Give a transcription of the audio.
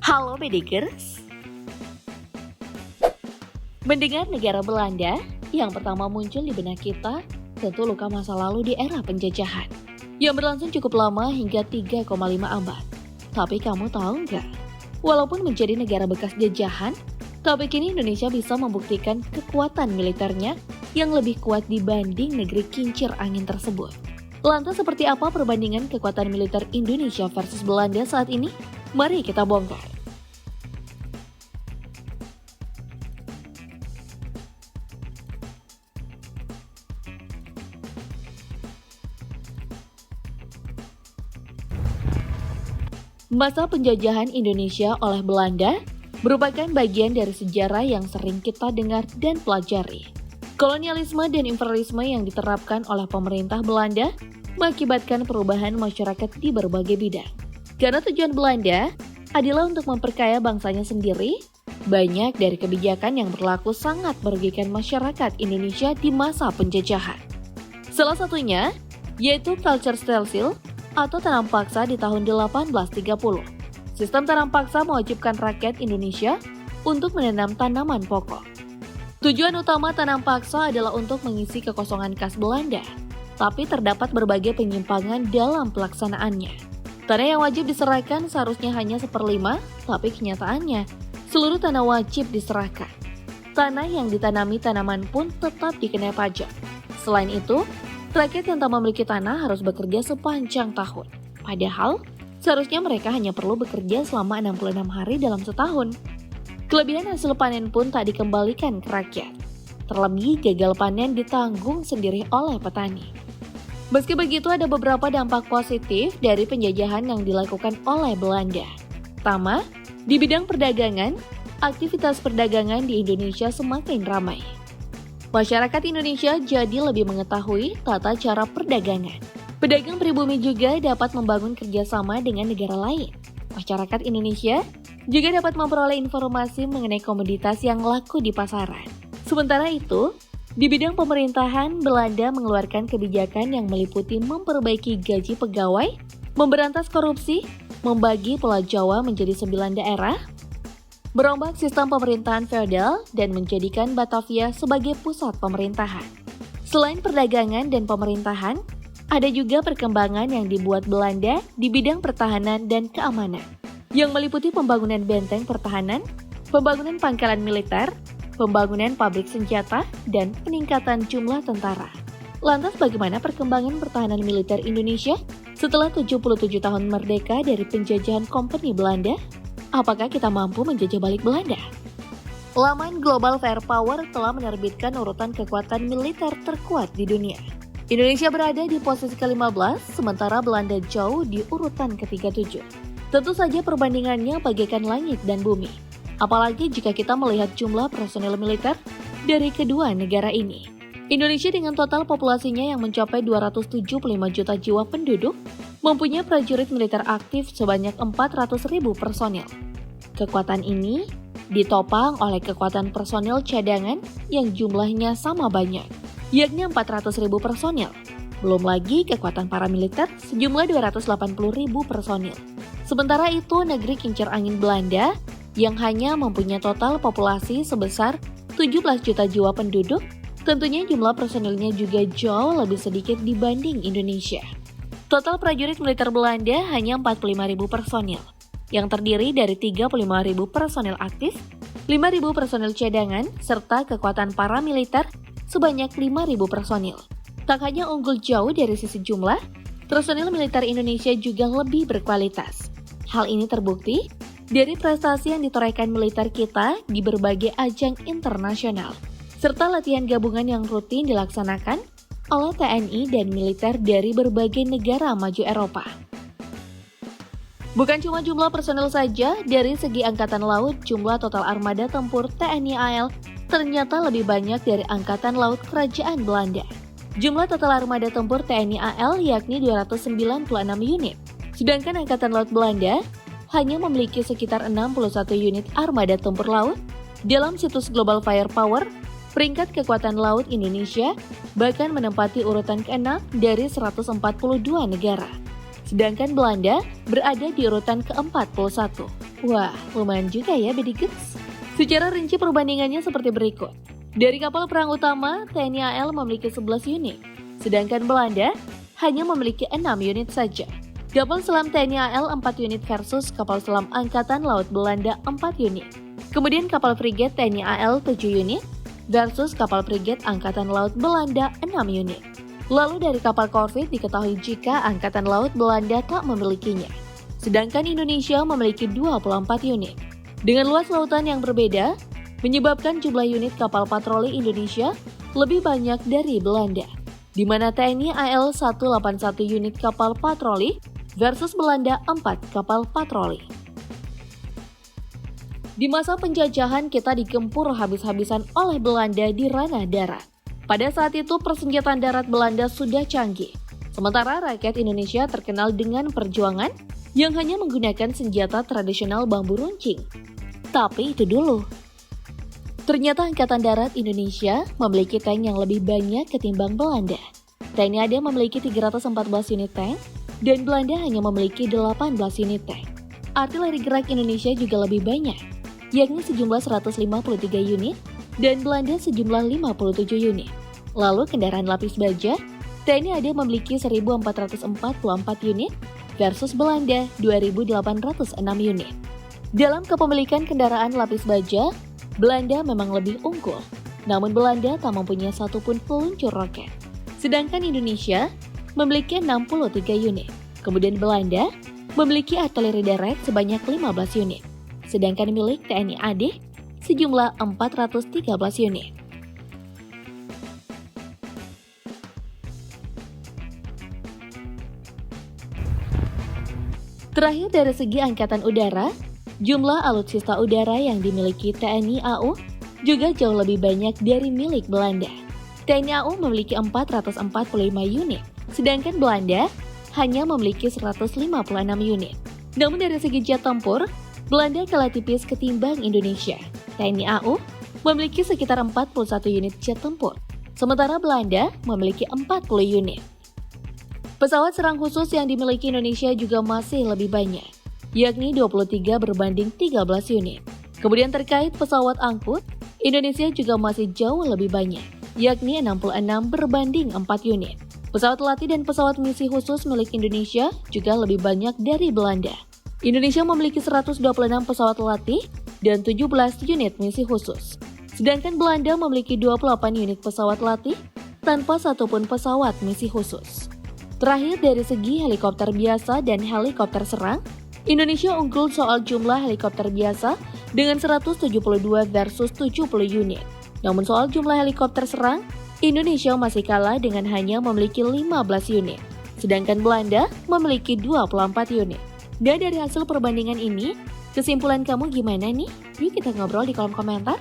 Halo Bedikers. Mendengar negara Belanda, yang pertama muncul di benak kita tentu luka masa lalu di era penjajahan yang berlangsung cukup lama hingga 3,5 abad. Tapi kamu tahu nggak? Walaupun menjadi negara bekas jajahan, tapi kini Indonesia bisa membuktikan kekuatan militernya yang lebih kuat dibanding negeri kincir angin tersebut. Lantas seperti apa perbandingan kekuatan militer Indonesia versus Belanda saat ini? Mari kita bongkar. Masa penjajahan Indonesia oleh Belanda merupakan bagian dari sejarah yang sering kita dengar dan pelajari. Kolonialisme dan imperialisme yang diterapkan oleh pemerintah Belanda mengakibatkan perubahan masyarakat di berbagai bidang. Karena tujuan Belanda adalah untuk memperkaya bangsanya sendiri, banyak dari kebijakan yang berlaku sangat merugikan masyarakat Indonesia di masa penjajahan. Salah satunya yaitu culture stencil atau tanam paksa di tahun 1830. Sistem tanam paksa mewajibkan rakyat Indonesia untuk menanam tanaman pokok. Tujuan utama tanam paksa adalah untuk mengisi kekosongan kas Belanda, tapi terdapat berbagai penyimpangan dalam pelaksanaannya. Tanah yang wajib diserahkan seharusnya hanya 1/5, tapi kenyataannya seluruh tanah wajib diserahkan. Tanah yang ditanami tanaman pun tetap dikenai pajak. Selain itu, rakyat yang tak memiliki tanah harus bekerja sepanjang tahun. Padahal, seharusnya mereka hanya perlu bekerja selama 66 hari dalam setahun. Kelebihan hasil panen pun tak dikembalikan ke rakyat. Terlebih, gagal panen ditanggung sendiri oleh petani. Meski begitu, ada beberapa dampak positif dari penjajahan yang dilakukan oleh Belanda. Pertama, di bidang perdagangan, aktivitas perdagangan di Indonesia semakin ramai. Masyarakat Indonesia jadi lebih mengetahui tata cara perdagangan. Pedagang pribumi juga dapat membangun kerjasama dengan negara lain. Masyarakat Indonesia juga dapat memperoleh informasi mengenai komoditas yang laku di pasaran. Sementara itu, di bidang pemerintahan, Belanda mengeluarkan kebijakan yang meliputi memperbaiki gaji pegawai, memberantas korupsi, membagi Pulau Jawa menjadi 9 daerah, merombak sistem pemerintahan feodal dan menjadikan Batavia sebagai pusat pemerintahan. Selain perdagangan dan pemerintahan, ada juga perkembangan yang dibuat Belanda di bidang pertahanan dan keamanan, yang meliputi pembangunan benteng pertahanan, pembangunan pangkalan militer, pembangunan pabrik senjata, dan peningkatan jumlah tentara. Lantas bagaimana perkembangan pertahanan militer Indonesia setelah 77 tahun merdeka dari penjajahan Kompeni Belanda? Apakah kita mampu menjajah balik Belanda? Laman Global Firepower telah menerbitkan urutan kekuatan militer terkuat di dunia. Indonesia berada di posisi ke-15, sementara Belanda jauh di urutan ke-37. Tentu saja perbandingannya bagaikan langit dan bumi. Apalagi jika kita melihat jumlah personel militer dari kedua negara ini. Indonesia dengan total populasinya yang mencapai 275 juta jiwa penduduk, mempunyai prajurit militer aktif sebanyak 400.000 personil. Kekuatan ini ditopang oleh kekuatan personil cadangan yang jumlahnya sama banyak, yakni 400.000 personil. Belum lagi kekuatan paramiliter sejumlah 280.000 personil. Sementara itu, negeri kincir angin Belanda yang hanya mempunyai total populasi sebesar 17 juta jiwa penduduk, tentunya jumlah personilnya juga jauh lebih sedikit dibanding Indonesia. Total prajurit militer Belanda hanya 45.000 personil, yang terdiri dari 35.000 personil aktif, 5.000 personil cadangan, serta kekuatan paramiliter sebanyak 5.000 personil. Tak hanya unggul jauh dari sisi jumlah, personil militer Indonesia juga lebih berkualitas. Hal ini terbukti dari prestasi yang ditorehkan militer kita di berbagai ajang internasional, serta latihan gabungan yang rutin dilaksanakan oleh TNI dan militer dari berbagai negara maju Eropa. Bukan cuma jumlah personel saja, dari segi angkatan laut, jumlah total armada tempur TNI AL ternyata lebih banyak dari angkatan laut kerajaan Belanda. Jumlah total armada tempur TNI AL yakni 296 unit, sedangkan angkatan laut Belanda hanya memiliki sekitar 61 unit armada tempur laut. Dalam situs Global Firepower, peringkat kekuatan laut Indonesia bahkan menempati urutan ke-6 dari 142 negara. Sedangkan Belanda berada di urutan ke-41. Wah, lumayan juga ya Bedikers. Secara rinci perbandingannya seperti berikut. Dari kapal perang utama, TNI AL memiliki 11 unit, sedangkan Belanda hanya memiliki 6 unit saja. Kapal selam TNI AL 4 unit versus kapal selam Angkatan Laut Belanda 4 unit. Kemudian kapal frigate TNI AL 7 unit versus kapal frigate Angkatan Laut Belanda 6 unit. Lalu dari kapal korvet diketahui jika Angkatan Laut Belanda tak memilikinya. Sedangkan Indonesia memiliki 24 unit. Dengan luas lautan yang berbeda, menyebabkan jumlah unit kapal patroli Indonesia lebih banyak dari Belanda, di mana TNI AL 181 unit kapal patroli versus Belanda 4 kapal patroli. Di masa penjajahan kita digempur habis-habisan oleh Belanda di ranah darat. Pada saat itu persenjataan darat Belanda sudah canggih, sementara rakyat Indonesia terkenal dengan perjuangan yang hanya menggunakan senjata tradisional bambu runcing. Tapi itu dulu. Ternyata Angkatan Darat Indonesia memiliki tank yang lebih banyak ketimbang Belanda. TNI AD memiliki 314 unit tank, dan Belanda hanya memiliki 18 unit tank. Artileri gerak Indonesia juga lebih banyak, yakni sejumlah 153 unit, dan Belanda sejumlah 57 unit. Lalu kendaraan lapis baja, TNI AD memiliki 1.444 unit, versus Belanda 2.806 unit. Dalam kepemilikan kendaraan lapis baja, Belanda memang lebih unggul, namun Belanda tak mempunyai satupun peluncur roket. Sedangkan Indonesia memiliki 63 unit, kemudian Belanda memiliki artileri darat sebanyak 15 unit, sedangkan milik TNI AD sejumlah 413 unit. Terakhir dari segi Angkatan Udara, jumlah alutsista udara yang dimiliki TNI AU juga jauh lebih banyak dari milik Belanda. TNI AU memiliki 445 unit, sedangkan Belanda hanya memiliki 156 unit. Namun dari segi jet tempur, Belanda kalah tipis ketimbang Indonesia. TNI AU memiliki sekitar 41 unit jet tempur, sementara Belanda memiliki 40 unit. Pesawat serang khusus yang dimiliki Indonesia juga masih lebih banyak, yakni 23 berbanding 13 unit. Kemudian terkait pesawat angkut, Indonesia juga masih jauh lebih banyak, yakni 66 berbanding 4 unit. Pesawat latih dan pesawat misi khusus milik Indonesia juga lebih banyak dari Belanda. Indonesia memiliki 126 pesawat latih dan 17 unit misi khusus. Sedangkan Belanda memiliki 28 unit pesawat latih tanpa satupun pesawat misi khusus. Terakhir dari segi helikopter biasa dan helikopter serang, Indonesia unggul soal jumlah helikopter biasa dengan 172 versus 70 unit. Namun soal jumlah helikopter serang, Indonesia masih kalah dengan hanya memiliki 15 unit. Sedangkan Belanda memiliki 24 unit. Dan dari hasil perbandingan ini, kesimpulan kamu gimana nih? Yuk kita ngobrol di kolom komentar.